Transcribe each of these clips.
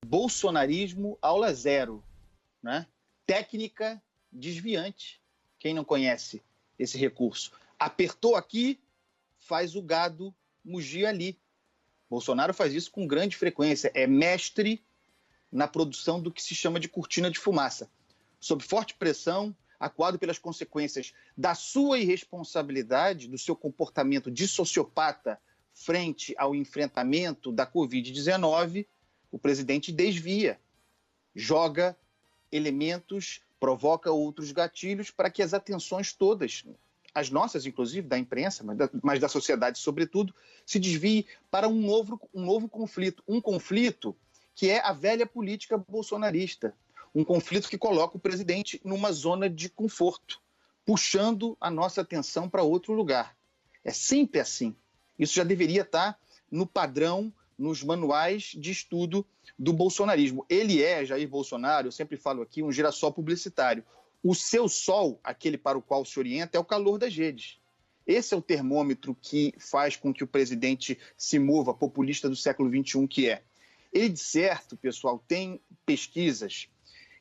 Bolsonarismo aula zero, né? Técnica desviante. Quem não conhece esse recurso? Apertou aqui, faz o gado mugir ali. Bolsonaro faz isso com grande frequência. É mestre na produção do que se chama de cortina de fumaça. Sob forte pressão, acuado pelas consequências da sua irresponsabilidade, do seu comportamento de sociopata frente ao enfrentamento da Covid-19, o presidente desvia, joga elementos, provoca outros gatilhos para que as atenções todas, as nossas inclusive, da imprensa, mas da sociedade sobretudo, se desvie para um novo conflito. Um conflito que é a velha política bolsonarista. Um conflito que coloca o presidente numa zona de conforto, puxando a nossa atenção para outro lugar. É sempre assim. Isso já deveria estar no padrão, nos manuais de estudo do bolsonarismo. Ele é, Jair Bolsonaro, eu sempre falo aqui, um girassol publicitário. O seu sol, aquele para o qual se orienta, é o calor das redes. Esse é o termômetro que faz com que o presidente se mova, populista do século XXI que é. Ele, de certo, pessoal, tem pesquisas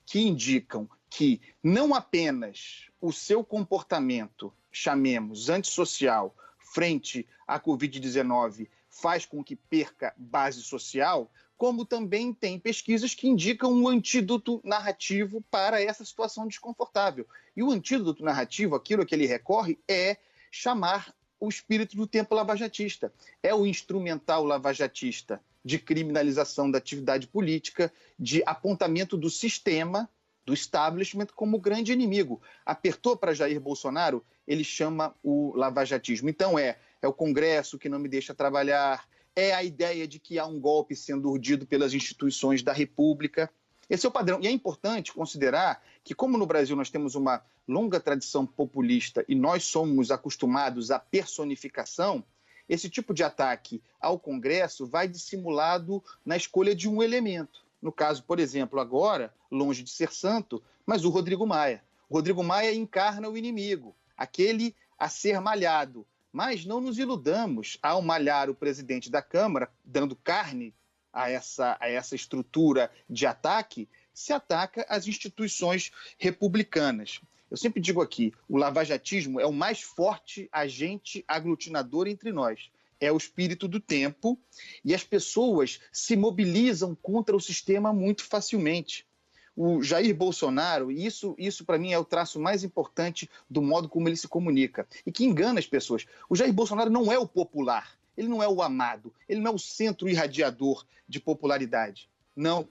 que indicam que não apenas o seu comportamento, chamemos, antissocial, frente à Covid-19, faz com que perca base social, como também tem pesquisas que indicam um antídoto narrativo para essa situação desconfortável. E o antídoto narrativo, aquilo a que ele recorre, é chamar o espírito do tempo lavajatista. É o instrumental lavajatista de criminalização da atividade política, de apontamento do sistema, do establishment, como grande inimigo. Apertou para Jair Bolsonaro, ele chama o lavajatismo. Então é o Congresso que não me deixa trabalhar, é a ideia de que há um golpe sendo urdido pelas instituições da República. Esse é o padrão. E é importante considerar que, como no Brasil nós temos uma longa tradição populista e nós somos acostumados à personificação, esse tipo de ataque ao Congresso vai dissimulado na escolha de um elemento. No caso, por exemplo, agora, longe de ser santo, mas o Rodrigo Maia. O Rodrigo Maia encarna o inimigo, aquele a ser malhado. Mas não nos iludamos, ao malhar o presidente da Câmara, dando carne a essa estrutura de ataque, se ataca as instituições republicanas. Eu sempre digo aqui, o lavajatismo é o mais forte agente aglutinador entre nós. É o espírito do tempo e as pessoas se mobilizam contra o sistema muito facilmente. O Jair Bolsonaro, isso para mim é o traço mais importante do modo como ele se comunica e que engana as pessoas. O Jair Bolsonaro não é o popular, ele não é o amado, ele não é o centro irradiador de popularidade. Não,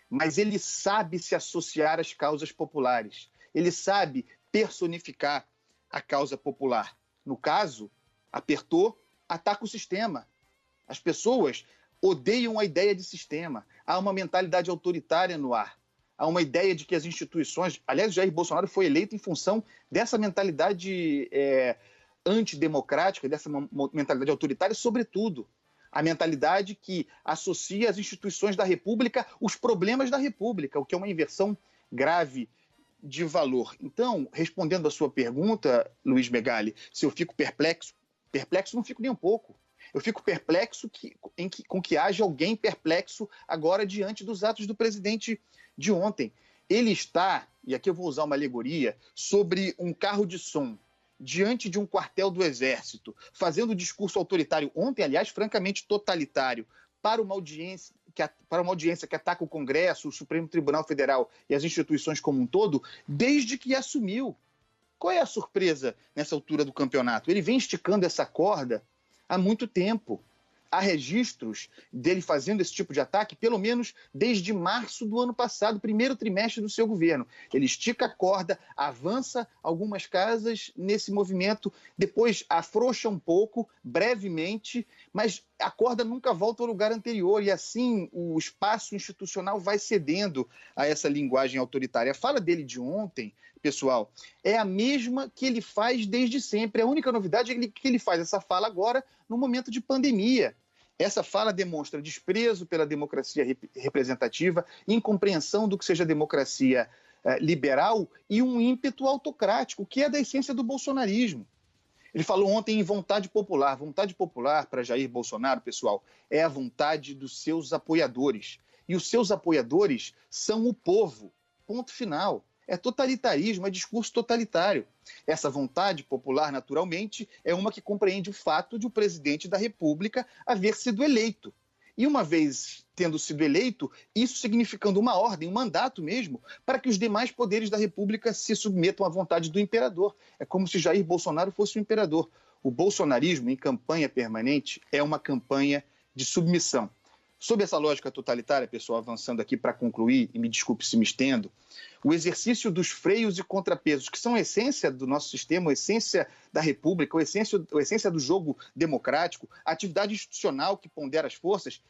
mas ele sabe se associar às causas populares. Ele sabe personificar a causa popular. No caso, apertou, ataca o sistema. As pessoas odeiam a ideia de sistema. Há uma mentalidade autoritária no ar. Há uma ideia de que as instituições... Aliás, Jair Bolsonaro foi eleito em função dessa mentalidade antidemocrática, dessa mentalidade autoritária, sobretudo. A mentalidade que associa às instituições da República os problemas da República, o que é uma inversão grave de valor. Então, respondendo à sua pergunta, Luiz Megali, se eu fico perplexo, perplexo não fico nem um pouco. Eu fico perplexo com que haja alguém perplexo agora diante dos atos do presidente de ontem. Ele está, e aqui eu vou usar uma alegoria, sobre um carro de som, diante de um quartel do Exército, fazendo discurso autoritário, ontem, aliás, francamente totalitário, para uma audiência que ataca o Congresso, o Supremo Tribunal Federal e as instituições como um todo, desde que assumiu. Qual é a surpresa nessa altura do campeonato? Ele vem esticando essa corda há muito tempo. Há registros dele fazendo esse tipo de ataque, pelo menos desde março do ano passado, primeiro trimestre do seu governo. Ele estica a corda, avança algumas casas nesse movimento, depois afrouxa um pouco, brevemente, mas a corda nunca volta ao lugar anterior e assim o espaço institucional vai cedendo a essa linguagem autoritária. A fala dele de ontem, pessoal, é a mesma que ele faz desde sempre. A única novidade é que ele faz essa fala agora no momento de pandemia. Essa fala demonstra desprezo pela democracia representativa, incompreensão do que seja democracia liberal e um ímpeto autocrático, que é da essência do bolsonarismo. Ele falou ontem em vontade popular. Vontade popular para Jair Bolsonaro, pessoal, é a vontade dos seus apoiadores. e os seus apoiadores são o povo. Ponto final. É totalitarismo, é discurso totalitário. Essa vontade popular, naturalmente, é uma que compreende o fato de o presidente da República haver sido eleito. E uma vez tendo sido eleito, isso significando uma ordem, um mandato mesmo, para que os demais poderes da República se submetam à vontade do imperador. É como se Jair Bolsonaro fosse o imperador. O bolsonarismo, em campanha permanente, é uma campanha de submissão. Sob essa lógica totalitária, pessoal, avançando aqui para concluir, e me desculpe se me estendo, o exercício dos freios e contrapesos, que são a essência do nosso sistema, a essência da República, a essência do jogo democrático, a atividade institucional que pondera as forças,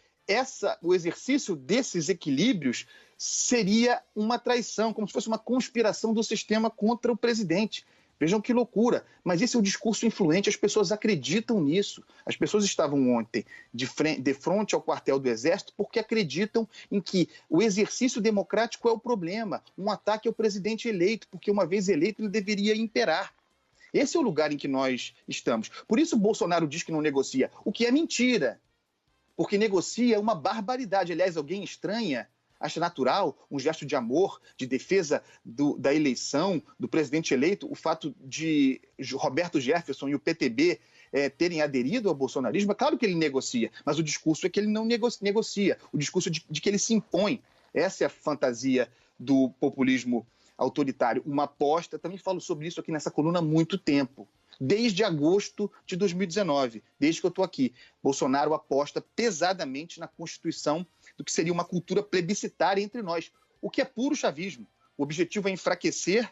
o exercício desses equilíbrios seria uma traição, como se fosse uma conspiração do sistema contra o presidente. Vejam que loucura, mas esse é o discurso influente, as pessoas acreditam nisso. As pessoas estavam ontem de frente ao quartel do Exército porque acreditam em que o exercício democrático é o problema, um ataque ao presidente eleito, porque uma vez eleito ele deveria imperar. Esse é o lugar em que nós estamos. Por isso o Bolsonaro diz que não negocia, o que é mentira, porque negocia uma barbaridade. Aliás, alguém estranha, acha natural, um gesto de amor, de defesa da eleição do presidente eleito, o fato de Roberto Jefferson e o PTB terem aderido ao bolsonarismo. É claro que ele negocia, mas o discurso é que ele não negocia, o discurso de que ele se impõe. Essa é a fantasia do populismo autoritário. Uma aposta, também falo sobre isso aqui nessa coluna há muito tempo. Desde agosto de 2019, desde que eu estou aqui, Bolsonaro aposta pesadamente na constituição do que seria uma cultura plebiscitária entre nós, o que é puro chavismo. O objetivo é enfraquecer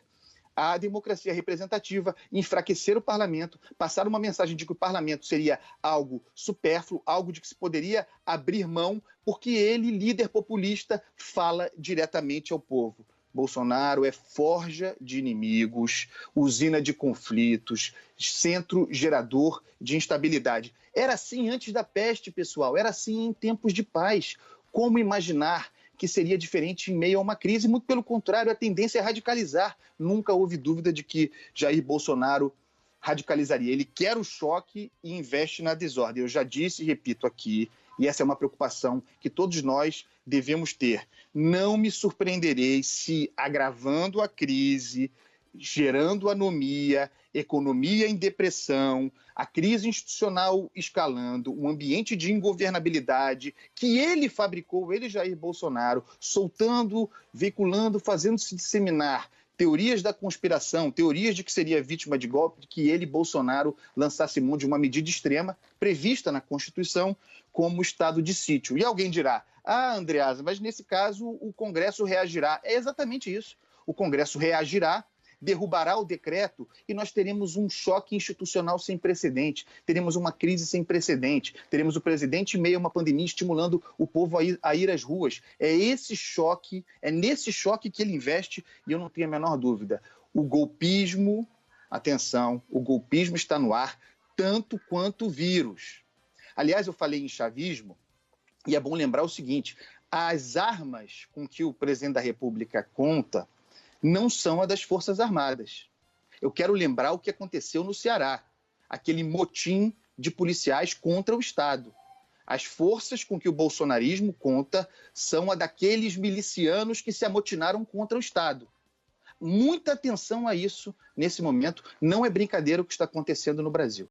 a democracia representativa, enfraquecer o parlamento, passar uma mensagem de que o parlamento seria algo supérfluo, algo de que se poderia abrir mão, porque ele, líder populista, fala diretamente ao povo. Bolsonaro é forja de inimigos, usina de conflitos, centro gerador de instabilidade. Era assim antes da peste, pessoal, era assim em tempos de paz. Como imaginar que seria diferente em meio a uma crise? Muito pelo contrário, a tendência é radicalizar. Nunca houve dúvida de que Jair Bolsonaro radicalizaria. Ele quer o choque e investe na desordem. Eu já disse e repito aqui, e essa é uma preocupação que todos nós devemos ter. Não me surpreenderei se, agravando a crise, gerando anomia, economia em depressão, a crise institucional escalando, um ambiente de ingovernabilidade que ele fabricou, ele, Jair Bolsonaro, soltando, veiculando, fazendo-se disseminar teorias da conspiração, teorias de que seria vítima de golpe, de que ele, Bolsonaro, lançasse mão de uma medida extrema prevista na Constituição como estado de sítio. E alguém dirá, Andreasa, mas nesse caso o Congresso reagirá. É exatamente isso. O Congresso reagirá, derrubará o decreto e nós teremos um choque institucional sem precedente, teremos uma crise sem precedente, teremos o presidente em meio a uma pandemia estimulando o povo a ir às ruas. É esse choque, é nesse choque que ele investe e eu não tenho a menor dúvida. O golpismo, atenção, o golpismo está no ar tanto quanto o vírus. Aliás, eu falei em chavismo e é bom lembrar o seguinte, as armas com que o presidente da República conta não são a das Forças Armadas. Eu quero lembrar o que aconteceu no Ceará, aquele motim de policiais contra o Estado. As forças com que o bolsonarismo conta são a daqueles milicianos que se amotinaram contra o Estado. Muita atenção a isso nesse momento, não é brincadeira o que está acontecendo no Brasil.